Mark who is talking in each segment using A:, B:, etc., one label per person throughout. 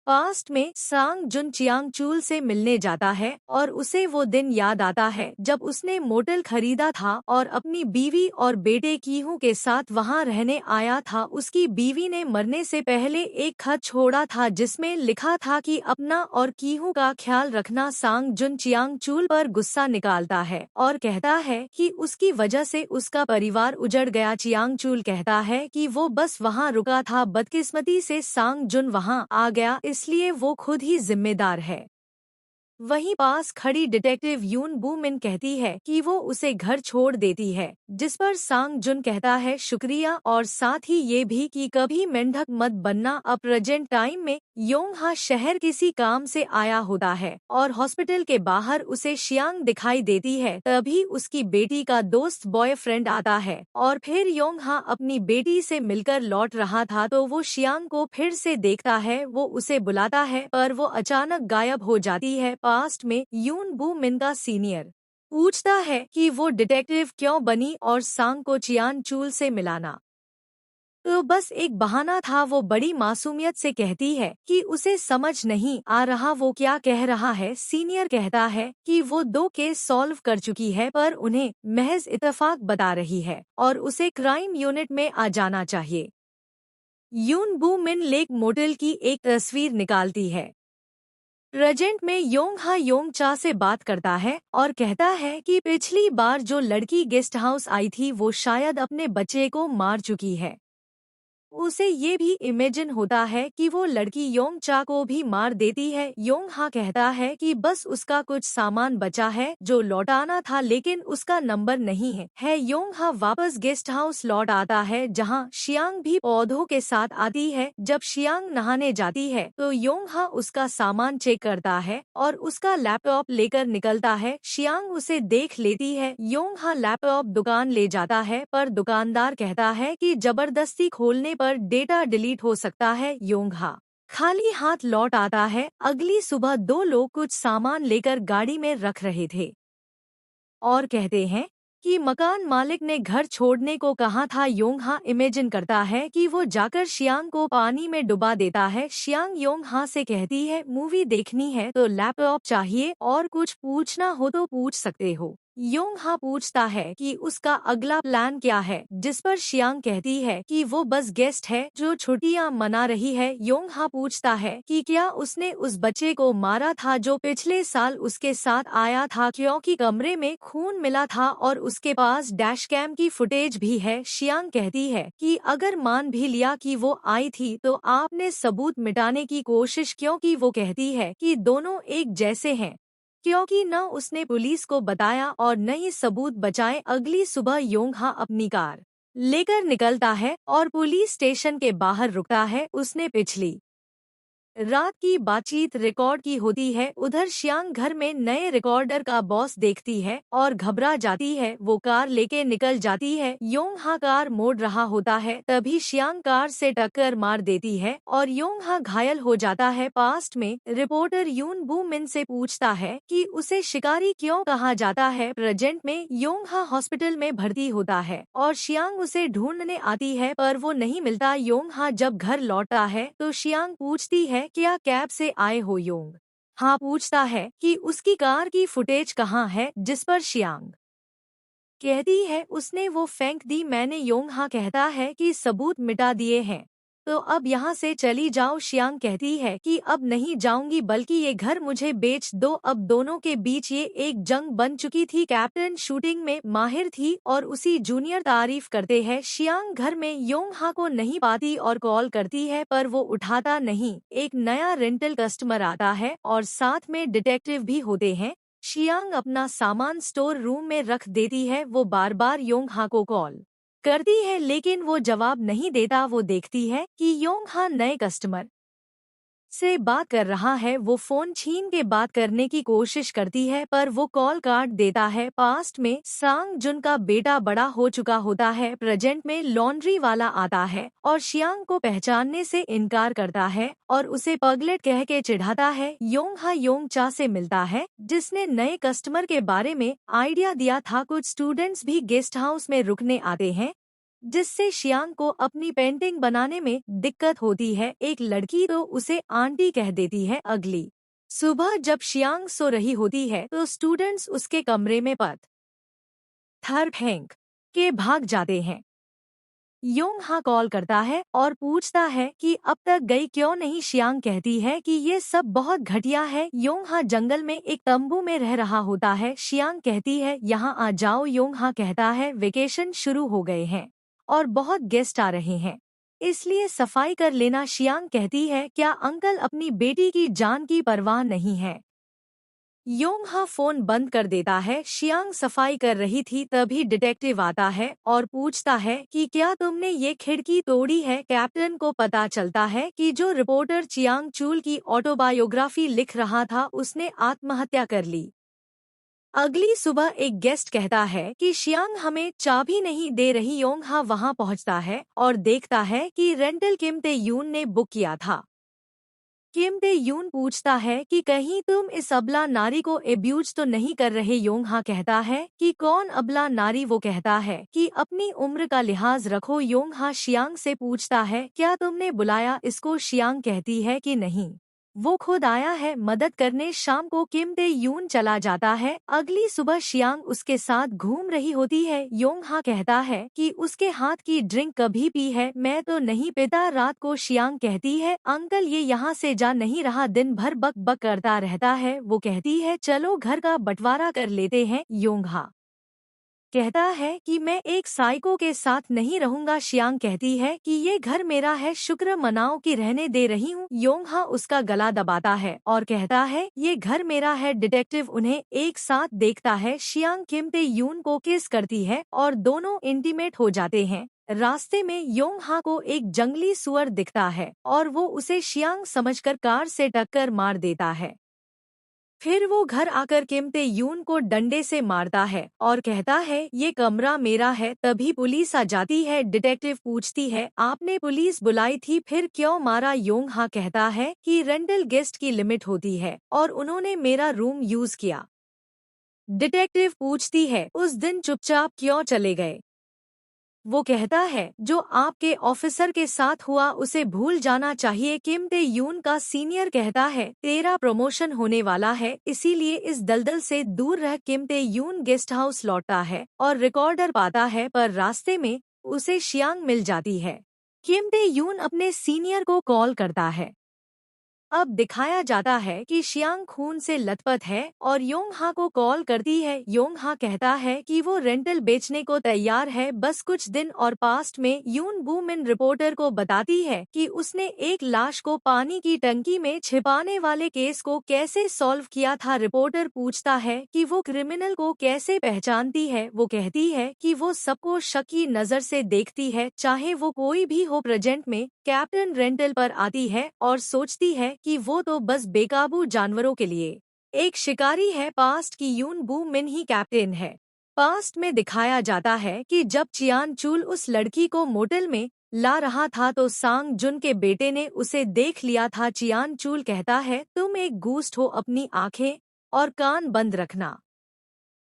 A: Past में सांग जुन Chiang चूल से मिलने जाता है और उसे वो दिन याद आता है जब उसने मोटल खरीदा था और अपनी बीवी और बेटे कीहू के साथ वहां रहने आया था। उसकी बीवी ने मरने से पहले एक खत छोड़ा था जिसमें लिखा था कि अपना और कीहू का ख्याल रखना। सांग जुन चियांग चूल पर गुस्सा निकालता है और कहता है कि उसकी वजह से उसका परिवार उजड़ गया। चियांग चूल कहता है कि वो बस वहां रुका था, बदकिस्मती से सांग जुन वहां आ गया, इसलिए वो खुद ही जिम्मेदार है। वहीं पास खड़ी डिटेक्टिव यून बू मिन कहती है कि वो उसे घर छोड़ देती है, जिस पर सांग जुन कहता है शुक्रिया, और साथ ही ये भी कि कभी मेंढक मत बनना। अब प्रेजेंट टाइम में योंगहा शहर किसी काम से आया होता है और हॉस्पिटल के बाहर उसे शियांग दिखाई देती है। तभी उसकी बेटी का दोस्त बॉयफ्रेंड आता है और फिर योंगहा अपनी बेटी से मिलकर लौट रहा था तो वो शियांग को फिर से देखता है। वो उसे बुलाता है पर वो अचानक गायब हो जाती है। पास्ट में यून बू मिन का सीनियर पूछता है कि वो डिटेक्टिव क्यों बनी और सांग को चियान चूल से मिलाना तो बस एक बहाना था। वो बड़ी मासूमियत से कहती है कि उसे समझ नहीं आ रहा वो क्या कह रहा है। सीनियर कहता है कि वो 2 केस सॉल्व कर चुकी है पर उन्हें महज इत्तेफाक बता रही है और उसे क्राइम यूनिट में आ जाना चाहिए। यून बू मिन लेक मोटेल की एक तस्वीर निकालती है। प्रेजेंट में योंगहा योंगचा से बात करता है और कहता है कि पिछली बार जो लड़की गेस्ट हाउस आई थी वो शायद अपने बच्चे को मार चुकी है। उसे ये भी इमेजिन होता है कि वो लड़की योंगचा को भी मार देती है। योंगहा कहता है कि बस उसका कुछ सामान बचा है जो लौटाना था लेकिन उसका नंबर नहीं है। योंगहा वापस गेस्ट हाउस लौट आता है जहां शियांग भी पौधों के साथ आती है। जब शियांग नहाने जाती है तो योंगहा उसका सामान चेक करता है और उसका लैपटॉप लेकर निकलता है। शियांग उसे देख लेती है। योंगहा लैपटॉप दुकान ले जाता है पर दुकानदार कहता है कि जबरदस्ती खोलने पर डेटा डिलीट हो सकता है। योंगहा खाली हाथ लौट आता है। अगली सुबह 2 लोग कुछ सामान लेकर गाड़ी में रख रहे थे और कहते हैं कि मकान मालिक ने घर छोड़ने को कहा था। योंगहा इमेजिन करता है कि वो जाकर शियांग को पानी में डुबा देता है। शियांग योंगहा से कहती है मूवी देखनी है तो लैपटॉप चाहिए और कुछ पूछना हो तो पूछ सकते हो। योंगहा पूछता है कि उसका अगला प्लान क्या है, जिस पर शियांग कहती है कि वो बस गेस्ट है जो छुट्टियां मना रही है। योंगहा पूछता है कि क्या उसने उस बच्चे को मारा था जो पिछले साल उसके साथ आया था, क्योंकि कमरे में खून मिला था और उसके पास डैश कैम की फुटेज भी है। शियांग कहती है कि अगर मान भी लिया कि वो आई थी तो आपने सबूत मिटाने की कोशिश, क्योंकि वो कहती है कि दोनों एक जैसे हैं, क्योंकि न उसने पुलिस को बताया और न ही सबूत बचाए। अगली सुबह योंगहा अपनी कार लेकर निकलता है और पुलिस स्टेशन के बाहर रुकता है। उसने पिछली रात की बातचीत रिकॉर्ड की होती है। उधर शियांग घर में नए रिकॉर्डर का बॉस देखती है और घबरा जाती है। वो कार लेके निकल जाती है। योंगहा कार मोड़ रहा होता है तभी शियांग कार से टक्कर मार देती है और योंगहा घायल हो जाता है। पास्ट में रिपोर्टर यून बू मिन से पूछता है कि उसे शिकारी क्यों कहा जाता है। प्रेजेंट में योंगहा हॉस्पिटल में भर्ती होता है और शियांग उसे ढूंढने आती है पर वो नहीं मिलता। योंगहा जब घर लौटता है तो शियांग पूछती है क्या कैब से आए हो। योंग हाँ पूछता है कि उसकी कार की फुटेज कहाँ है, जिस पर शियांग कहती है उसने वो फेंक दी मैंने। योंगहा कहता है कि सबूत मिटा दिए हैं तो अब यहाँ से चली जाओ। शियांग कहती है कि अब नहीं जाऊंगी बल्कि ये घर मुझे बेच दो। अब दोनों के बीच ये एक जंग बन चुकी थी। कैप्टन शूटिंग में माहिर थी और उसी जूनियर तारीफ करते हैं। शियांग घर में योंगहा को नहीं पाती और कॉल करती है पर वो उठाता नहीं। एक नया रेंटल कस्टमर आता है और साथ में डिटेक्टिव भी होते हैं। शियांग अपना सामान स्टोर रूम में रख देती है। वो बार बार योंगहा को कॉल करती है लेकिन वो जवाब नहीं देता। वो देखती है कि योंगहा नए कस्टमर से बात कर रहा है। वो फोन छीन के बात करने की कोशिश करती है पर वो कॉल काट देता है। पास्ट में सांग जुन का बेटा बड़ा हो चुका होता है। प्रेजेंट में लॉन्ड्री वाला आता है और शियांग को पहचानने से इनकार करता है और उसे पगलेट कह के चिढ़ाता है। योंगहा योंगचा से मिलता है जिसने नए कस्टमर के बारे में आइडिया दिया था। कुछ स्टूडेंट्स भी गेस्ट हाउस में रुकने आते हैं जिससे शियांग को अपनी पेंटिंग बनाने में दिक्कत होती है। एक लड़की तो उसे आंटी कह देती है। अगली सुबह जब शियांग सो रही होती है तो स्टूडेंट्स उसके कमरे में पत्थर फेंक के भाग जाते हैं। योंग हा कॉल करता है और पूछता है कि अब तक गई क्यों नहीं। शियांग कहती है कि ये सब बहुत घटिया है। योंग हा जंगल में एक तंबू में रह रहा होता है। शियांग कहती है यहाँ आ जाओ। योंग हा कहता है वेकेशन शुरू हो गए हैं और बहुत गेस्ट आ रहे हैं, इसलिए सफाई कर लेना। शियांग कहती है क्या अंकल अपनी बेटी की जान की परवाह नहीं है। योंग हा फोन बंद कर देता है। शियांग सफाई कर रही थी तभी डिटेक्टिव आता है और पूछता है कि क्या तुमने ये खिड़की तोड़ी है। कैप्टन को पता चलता है कि जो रिपोर्टर चियांग चूल की ऑटोबायोग्राफी लिख रहा था उसने आत्महत्या कर ली। अगली सुबह एक गेस्ट कहता है कि शियांग हमें चाबी नहीं दे रही। योंग हा वहां पहुंचता है और देखता है कि रेंटल किम ते यून ने बुक किया था। किम ते यून पूछता है कि कहीं तुम इस अबला नारी को एब्यूज तो नहीं कर रहे। योंग हा कहता है कि कौन अबला नारी। वो कहता है कि अपनी उम्र का लिहाज रखो। योंग हा शियांग से पूछता है क्या तुमने बुलाया इसको। शियांग कहती है कि नहीं, वो खुद आया है मदद करने। शाम को किम ते यून चला जाता है। अगली सुबह शियांग उसके साथ घूम रही होती है। योंग हा कहता है कि उसके हाथ की ड्रिंक कभी पी है। मैं तो नहीं पीता। रात को शियांग कहती है अंकल ये यहाँ से जा नहीं रहा, दिन भर बक बक करता रहता है। वो कहती है चलो घर का बंटवारा कर लेते हैं। योंग हा कहता है कि मैं एक साइको के साथ नहीं रहूंगा। शियांग कहती है कि ये घर मेरा है, शुक्र मनाओ कि रहने दे रही हूँ। योंग हा उसका गला दबाता है और कहता है ये घर मेरा है। डिटेक्टिव उन्हें एक साथ देखता है। शियांग किम ते यून को किस करती है और दोनों इंटीमेट हो जाते हैं। रास्ते में योंग हा को एक जंगली सुअर दिखता है और वो उसे शियांग समझकर कार से टक्कर मार देता है। फिर वो घर आकर किम ते यून को डंडे से मारता है और कहता है ये कमरा मेरा है। तभी पुलिस आ जाती है। डिटेक्टिव पूछती है आपने पुलिस बुलाई थी फिर क्यों मारा। योंग हा कहता है कि रेंटल गेस्ट की लिमिट होती है और उन्होंने मेरा रूम यूज किया। डिटेक्टिव पूछती है उस दिन चुपचाप क्यों चले गए। वो कहता है जो आपके ऑफिसर के साथ हुआ उसे भूल जाना चाहिए। किम ते यून का सीनियर कहता है तेरा प्रमोशन होने वाला है, इसीलिए इस दलदल से दूर रह। किम ते यून गेस्ट हाउस लौटता है और रिकॉर्डर पाता है पर रास्ते में उसे शियांग मिल जाती है। किम ते यून अपने सीनियर को कॉल करता है। अब दिखाया जाता है कि शियांग खून से लथपथ है और योंग हा को कॉल करती है। योंग हा कहता है कि वो रेंटल बेचने को तैयार है, बस कुछ दिन। और पास्ट में यून बू मिन रिपोर्टर को बताती है कि उसने एक लाश को पानी की टंकी में छिपाने वाले केस को कैसे सॉल्व किया था। रिपोर्टर पूछता है कि वो क्रिमिनल को कैसे पहचानती है। वो कहती है कि वो सबको शक की नजर से देखती है, चाहे वो कोई भी हो। प्रेजेंट में कैप्टन रेंटल पर आती है और सोचती है कि वो तो बस बेकाबू जानवरों के लिए एक शिकारी है। पास्ट की यून बू मिन ही कैप्टन है। पास्ट में दिखाया जाता है कि जब चियान चूल उस लड़की को मोटेल में ला रहा था तो सांग जुन के बेटे ने उसे देख लिया था। चियान चूल कहता है तुम एक गूस्ट हो, अपनी आंखें और कान बंद रखना।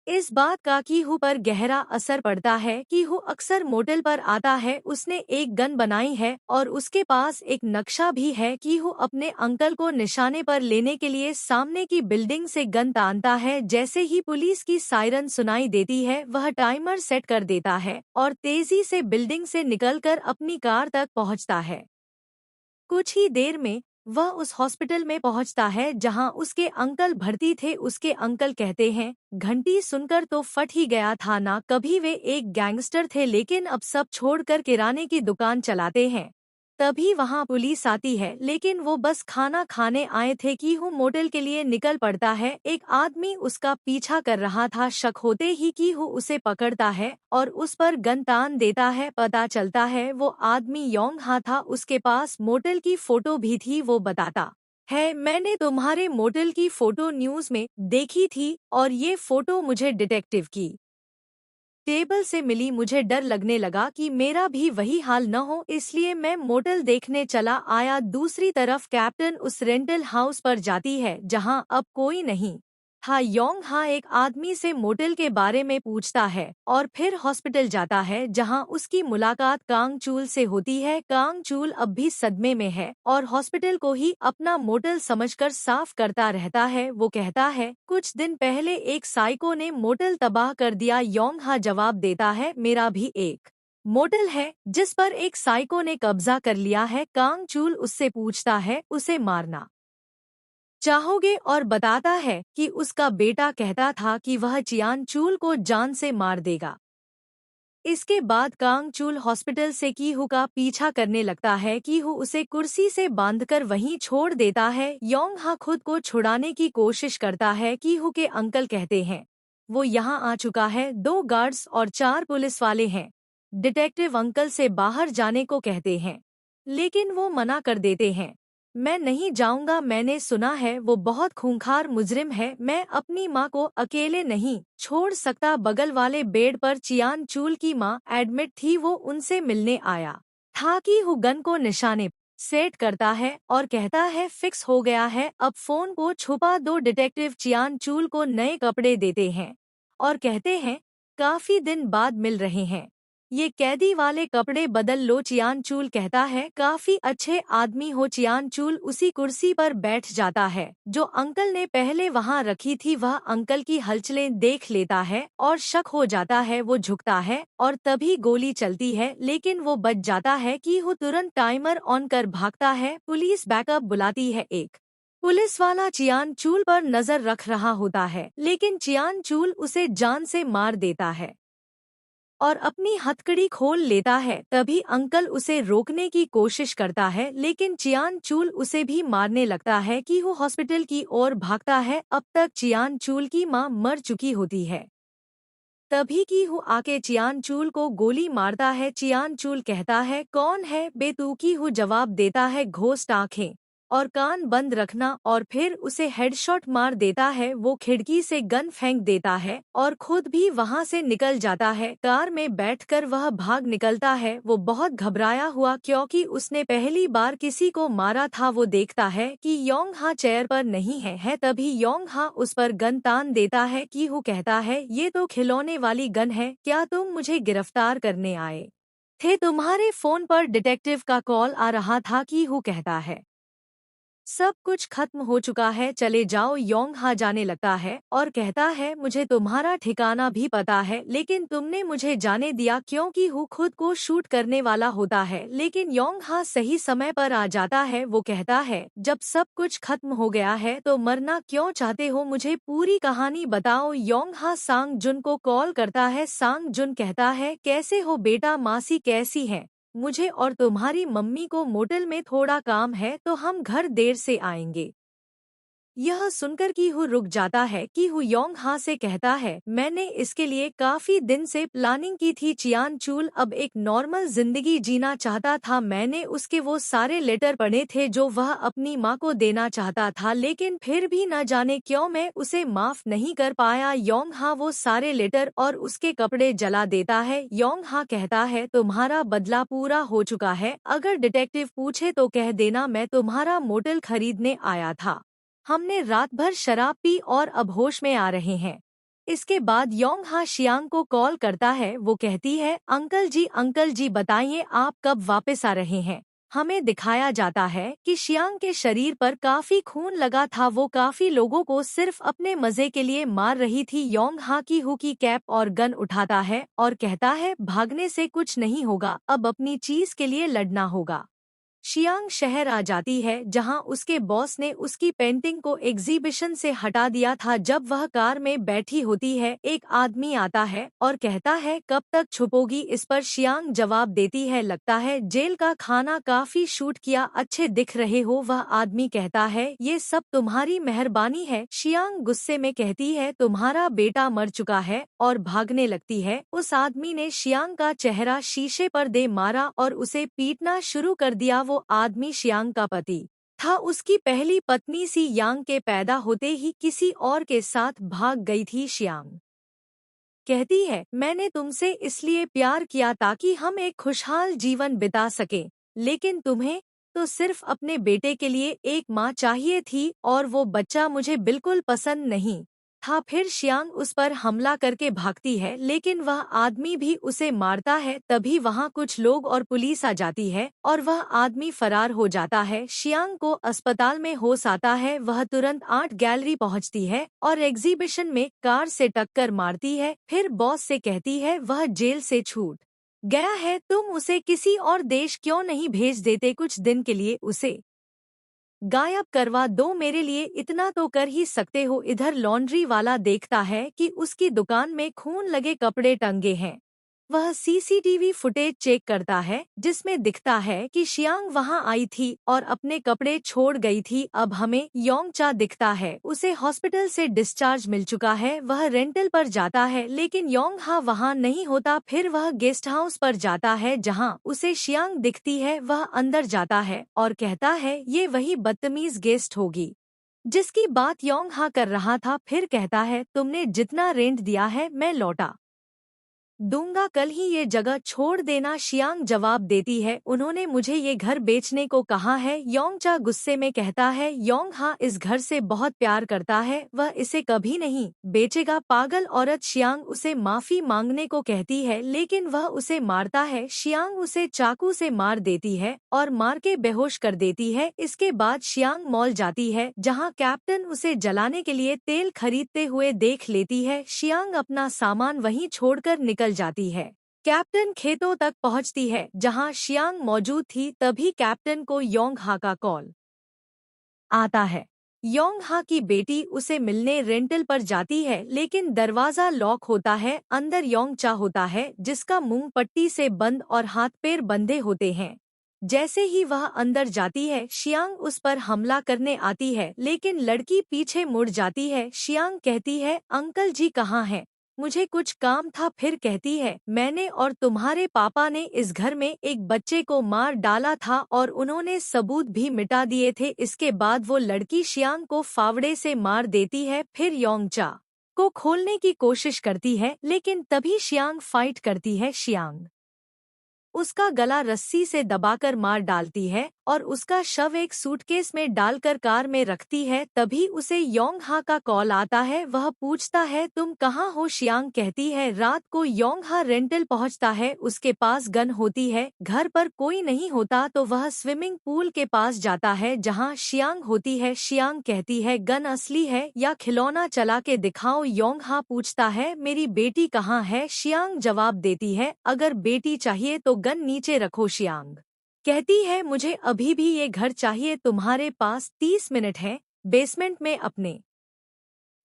A: इस बात का कीहू पर गहरा असर पड़ता है। कीहू अक्सर मोटेल पर आता है, उसने एक गन बनाई है और उसके पास एक नक्शा भी है। कीहू अपने अंकल को निशाने पर लेने के लिए सामने की बिल्डिंग से गन तानता है। जैसे ही पुलिस की सायरन सुनाई देती है वह टाइमर सेट कर देता है और तेजी से बिल्डिंग से निकलकर अपनी कार तक पहुंचता है। कुछ ही देर में वह उस हॉस्पिटल में पहुंचता है जहां उसके अंकल भर्ती थे। उसके अंकल कहते हैं घंटी सुनकर तो फट ही गया था ना, कभी वे एक गैंगस्टर थे लेकिन अब सब छोड़कर किराने की दुकान चलाते हैं। तभी वहां पुलिस आती है लेकिन वो बस खाना खाने आए थे। कीहू मोटेल के लिए निकल पड़ता है। एक आदमी उसका पीछा कर रहा था। शक होते ही कीहू उसे पकड़ता है और उस पर गन तान देता है। पता चलता है वो आदमी योंग हा था। उसके पास मोटेल की फोटो भी थी। वो बताता है मैंने तुम्हारे मोटेल की फोटो न्यूज में देखी थी और ये फोटो मुझे डिटेक्टिव की टेबल से मिली। मुझे डर लगने लगा कि मेरा भी वही हाल न हो, इसलिए मैं मोटेल देखने चला आया। दूसरी तरफ कैप्टन उस रेंटल हाउस पर जाती है जहां अब कोई नहीं था। योंग हा एक आदमी से मोटेल के बारे में पूछता है और फिर हॉस्पिटल जाता है जहां उसकी मुलाकात कांग चूल से होती है। कांग चूल अब भी सदमे में है और हॉस्पिटल को ही अपना मोटेल समझकर साफ करता रहता है। वो कहता है, कुछ दिन पहले एक साइको ने मोटेल तबाह कर दिया। योंग हा जवाब देता है, मेरा भी एक मोटेल है जिस पर एक साइको ने कब्जा कर लिया है। कांग चूल उससे पूछता है, उसे मारना चाहोगे, और बताता है कि उसका बेटा कहता था कि वह चियान चूल को जान से मार देगा। इसके बाद कांग चूल हॉस्पिटल से कीहू का पीछा करने लगता है। कीहू उसे कुर्सी से बांधकर वहीं छोड़ देता है। योंग हा खुद को छुड़ाने की कोशिश करता है। कीहू के अंकल कहते हैं वो यहाँ आ चुका है। 2 गार्ड्स और 4 पुलिस वाले हैं। डिटेक्टिव अंकल से बाहर जाने को कहते हैं लेकिन वो मना कर देते हैं। मैं नहीं जाऊंगा, मैंने सुना है वो बहुत खूंखार मुजरिम है। मैं अपनी माँ को अकेले नहीं छोड़ सकता। बगल वाले बेड पर चियान चूल की माँ एडमिट थी। वो उनसे मिलने आया था। कि हु गन को निशाने सेट करता है और कहता है, फिक्स हो गया है, अब फोन को छुपा दो। डिटेक्टिव चियान चूल को नए कपड़े देते हैं और कहते हैं, काफी दिन बाद मिल रहे हैं, ये कैदी वाले कपड़े बदल लो। चियान चूल कहता है, काफी अच्छे आदमी हो। चियान चूल उसी कुर्सी पर बैठ जाता है जो अंकल ने पहले वहां रखी थी। वह अंकल की हलचलें देख लेता है और शक हो जाता है। वो झुकता है और तभी गोली चलती है लेकिन वो बच जाता है। कि वो तुरंत टाइमर ऑन कर भागता है। पुलिस बैकअप बुलाती है। एक पुलिस वाला चियान चूल पर नजर रख रहा होता है लेकिन चियान चूल उसे जान से मार देता है और अपनी हथकड़ी खोल लेता है। तभी अंकल उसे रोकने की कोशिश करता है लेकिन चियान चूल उसे भी मारने लगता है। कि वो हॉस्पिटल की ओर भागता है। अब तक चियान चूल की मां मर चुकी होती है। तभी की हु आके चियान चूल को गोली मारता है। चियान चूल कहता है, कौन है बे तू? की हु जवाब देता है, घोस्ट आंखें और कान बंद रखना, और फिर उसे हेडशॉट मार देता है। वो खिड़की से गन फेंक देता है और खुद भी वहां से निकल जाता है। कार में बैठकर वह भाग निकलता है। वो बहुत घबराया हुआ क्योंकि उसने पहली बार किसी को मारा था। वो देखता है कि योंग हा चेयर पर नहीं है। तभी योंग हा उस पर गन तान देता है। कि हु कहता है, ये तो खिलौने वाली गन है, क्या तुम मुझे गिरफ्तार करने आए थे? तुम्हारे फोन पर डिटेक्टिव का कॉल आ रहा था। कि हु कहता है, सब कुछ खत्म हो चुका है, चले जाओ। योंग हा जाने लगता है और कहता है, मुझे तुम्हारा ठिकाना भी पता है लेकिन तुमने मुझे जाने दिया क्योंकि हु खुद को शूट करने वाला होता है। लेकिन योंग हा सही समय पर आ जाता है। वो कहता है, जब सब कुछ खत्म हो गया है तो मरना क्यों चाहते हो? मुझे पूरी कहानी बताओ। योंग हा सांग जुन को कॉल करता है। सांग जुन कहता है, कैसे हो बेटा? मासी कैसी है? मुझे और तुम्हारी मम्मी को मोटल में थोड़ा काम है तो हम घर देर से आएंगे। यह सुनकर कि हु रुक जाता है। कि हु योंग हा से कहता है, मैंने इसके लिए काफी दिन से प्लानिंग की थी। चियान चूल अब एक नॉर्मल जिंदगी जीना चाहता था। मैंने उसके वो सारे लेटर पढ़े थे जो वह अपनी माँ को देना चाहता था लेकिन फिर भी न जाने क्यों मैं उसे माफ नहीं कर पाया। योंग हा वो सारे लेटर और उसके कपड़े जला देता है। योंग हा कहता है, तुम्हारा बदला पूरा हो चुका है। अगर डिटेक्टिव पूछे तो कह देना मैं तुम्हारा मोटल खरीदने आया था। हमने रात भर शराब पी और अब होश में आ रहे हैं। इसके बाद योंग हा शियांग को कॉल करता है। वो कहती है, अंकल जी बताइए आप कब वापस आ रहे हैं? हमें दिखाया जाता है कि शियांग के शरीर पर काफी खून लगा था। वो काफी लोगों को सिर्फ अपने मजे के लिए मार रही थी। योंग हा की हु की कैप और गन उठाता है और कहता है, भागने से कुछ नहीं होगा, अब अपनी चीज के लिए लड़ना होगा। शियांग शहर आ जाती है जहां उसके बॉस ने उसकी पेंटिंग को एग्जीबिशन से हटा दिया था। जब वह कार में बैठी होती है एक आदमी आता है और कहता है, कब तक छुपोगी? इस पर शियांग जवाब देती है, लगता है जेल का खाना काफी शूट किया, अच्छे दिख रहे हो। वह आदमी कहता है, ये सब तुम्हारी मेहरबानी है। शियांग गुस्से में कहती है, तुम्हारा बेटा मर चुका है, और भागने लगती है। उस आदमी ने शियांग का चेहरा शीशे पर दे मारा और उसे पीटना शुरू कर दिया। वो आदमी शियांग का पति था। उसकी पहली पत्नी सी यांग के पैदा होते ही किसी और के साथ भाग गई थी। शियांग कहती है, मैंने तुमसे इसलिए प्यार किया ताकि हम एक खुशहाल जीवन बिता सकें, लेकिन तुम्हें तो सिर्फ अपने बेटे के लिए एक माँ चाहिए थी और वो बच्चा मुझे बिल्कुल पसंद नहीं था। फिर शियांग उस पर हमला करके भागती है, लेकिन वह आदमी भी उसे मारता है। तभी वहाँ कुछ लोग और पुलिस आ जाती है और वह आदमी फरार हो जाता है। शियांग को अस्पताल में होश आता है। वह तुरंत आर्ट गैलरी पहुँचती है और एग्जीबिशन में कार से टक्कर मारती है। फिर बॉस से कहती है वह जेल से छूट गया है, तुम उसे किसी और देश क्यों नहीं भेज देते, कुछ दिन के लिए उसे गायब करवा दो, मेरे लिए इतना तो कर ही सकते हो। इधर लॉन्ड्री वाला देखता है कि उसकी दुकान में खून लगे कपड़े टंगे हैं। वह सीसीटीवी फुटेज चेक करता है जिसमें दिखता है कि शियांग वहां आई थी और अपने कपड़े छोड़ गई थी। अब हमें योंगचा दिखता है, उसे हॉस्पिटल से डिस्चार्ज मिल चुका है। वह रेंटल पर जाता है लेकिन योंगहा वहां नहीं होता। फिर वह गेस्ट हाउस पर जाता है जहां उसे शियांग दिखती है। वह अंदर जाता है और कहता है ये वही बदतमीज गेस्ट होगी जिसकी बात योंगहा कर रहा था। फिर कहता है तुमने जितना रेंट दिया है मैं लौटा दूंगा, कल ही ये जगह छोड़ देना। शियांग जवाब देती है उन्होंने मुझे ये घर बेचने को कहा है। योंगचा गुस्से में कहता है योंगहा इस घर से बहुत प्यार करता है, वह इसे कभी नहीं बेचेगा। पागल औरत। शियांग उसे माफी मांगने को कहती है लेकिन वह उसे मारता है। शियांग उसे चाकू से मार देती है और मार के बेहोश कर देती है। इसके बाद शियांग मॉल जाती है जहाँ कैप्टन उसे जलाने के लिए तेल खरीदते हुए देख लेती है। शियांग अपना सामान वहीं छोड़कर निकल जाती है। कैप्टन खेतों तक पहुंचती है जहां शियांग मौजूद थी। तभी कैप्टन को योंगहा का कॉल आता है। योंगहा की बेटी उसे मिलने रेंटल पर जाती है लेकिन दरवाजा लॉक होता है। अंदर योंगचा होता है जिसका मुंह पट्टी से बंद और हाथ पैर बंधे होते हैं। जैसे ही वह अंदर जाती है शियांग उस पर हमला करने आती है लेकिन लड़की पीछे मुड़ जाती है। शियांग कहती है अंकल जी कहाँ हैं, मुझे कुछ काम था। फिर कहती है मैंने और तुम्हारे पापा ने इस घर में एक बच्चे को मार डाला था और उन्होंने सबूत भी मिटा दिए थे। इसके बाद वो लड़की शियांग को फावड़े से मार देती है। फिर योंगचा को खोलने की कोशिश करती है लेकिन तभी शियांग फाइट करती है। शियांग उसका गला रस्सी से दबाकर मार डालती है और उसका शव एक सूटकेस में डालकर कार में रखती है। तभी उसे योंगहा का कॉल आता है। वह पूछता है तुम कहाँ हो। शियांग कहती है रात को योंगहा रेंटल पहुँचता है, उसके पास गन होती है। घर पर कोई नहीं होता तो वह स्विमिंग पूल के पास जाता है जहाँ शियांग होती है। शियांग कहती है गन असली है या खिलौना, चला के दिखाओ। योंगहा पूछता है मेरी बेटी कहाँ है। शियांग जवाब देती है अगर बेटी चाहिए तो गन नीचे रखो। शियांग कहती है मुझे अभी भी ये घर चाहिए, तुम्हारे पास 30 मिनट है, बेसमेंट में अपने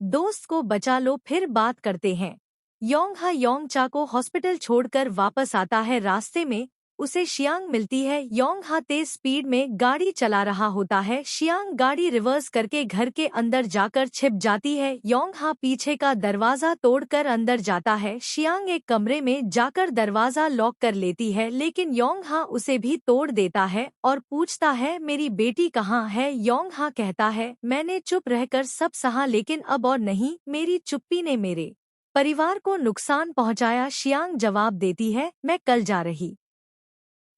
A: दोस्त को बचा लो, फिर बात करते हैं। योंगहा योंगचा को हॉस्पिटल छोड़कर वापस आता है। रास्ते में उसे शियांग मिलती है। योंगहा तेज स्पीड में गाड़ी चला रहा होता है। शियांग गाड़ी रिवर्स करके घर के अंदर जाकर छिप जाती है। योंगहा पीछे का दरवाजा तोड़कर अंदर जाता है। शियांग एक कमरे में जाकर दरवाजा लॉक कर लेती है लेकिन योंगहा उसे भी तोड़ देता है और पूछता है मेरी बेटी कहाँ है। योंगहा कहता है मैंने चुप रहकर सब सहा लेकिन अब और नहीं, मेरी चुप्पी ने मेरे परिवार को नुकसान पहुँचाया। शियांग जवाब देती है मैं कल जा रही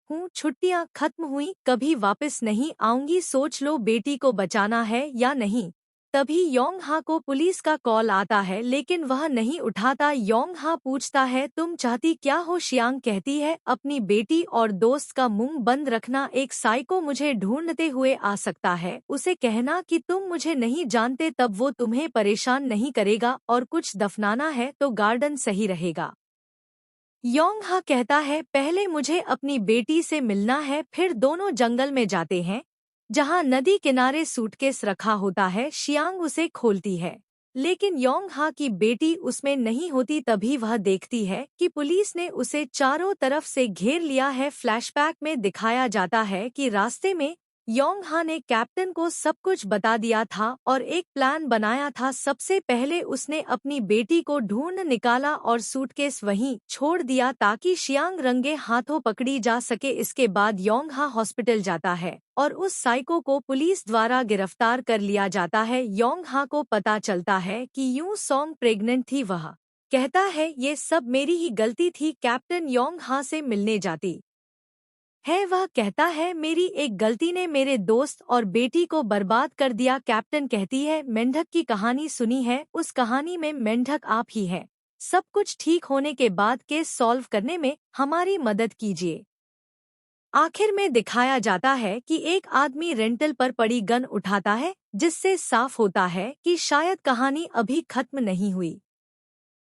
A: हूँ, छुट्टियाँ खत्म हुई, कभी वापस नहीं आऊंगी, सोच लो बेटी को बचाना है या नहीं। तभी योंगहा को पुलिस का कॉल आता है लेकिन वह नहीं उठाता। योंगहा पूछता है तुम चाहती क्या हो। शियांग कहती है अपनी बेटी और दोस्त का मुंह बंद रखना, एक साइको मुझे ढूंढते हुए आ सकता है, उसे कहना कि तुम मुझे नहीं जानते, तब वो तुम्हें परेशान नहीं करेगा और कुछ दफनाना है तो गार्डन सही रहेगा। योंगहा कहता है पहले मुझे अपनी बेटी से मिलना है। फिर दोनों जंगल में जाते हैं जहां नदी किनारे सूटकेस रखा होता है। शियांग उसे खोलती है लेकिन योंगहा की बेटी उसमें नहीं होती। तभी वह देखती है कि पुलिस ने उसे चारों तरफ से घेर लिया है। फ्लैशबैक में दिखाया जाता है कि रास्ते में योंगहा ने कैप्टन को सब कुछ बता दिया था और एक प्लान बनाया था। सबसे पहले उसने अपनी बेटी को ढूंढ निकाला और सूटकेस वहीं छोड़ दिया ताकि शियांग रंगे हाथों पकड़ी जा सके। इसके बाद योंगहा हॉस्पिटल जाता है और उस साइको को पुलिस द्वारा गिरफ्तार कर लिया जाता है। योंगहा को पता चलता है कि यूं सॉन्ग प्रेग्नेंट थी। वह कहता है ये सब मेरी ही गलती थी। कैप्टन योंगहा से मिलने जाती है। वह कहता है, मेरी एक गलती ने मेरे दोस्त और बेटी को बर्बाद कर दिया। कैप्टन कहती है, मेंढक की कहानी सुनी है, उस कहानी में मेंढक आप ही है। सब कुछ ठीक होने के बाद केस सॉल्व करने में हमारी मदद कीजिए। आखिर में दिखाया जाता है कि एक आदमी रेंटल पर पड़ी गन उठाता है, जिससे साफ होता है कि शायद कहानी अभी खत्म नहीं हुई।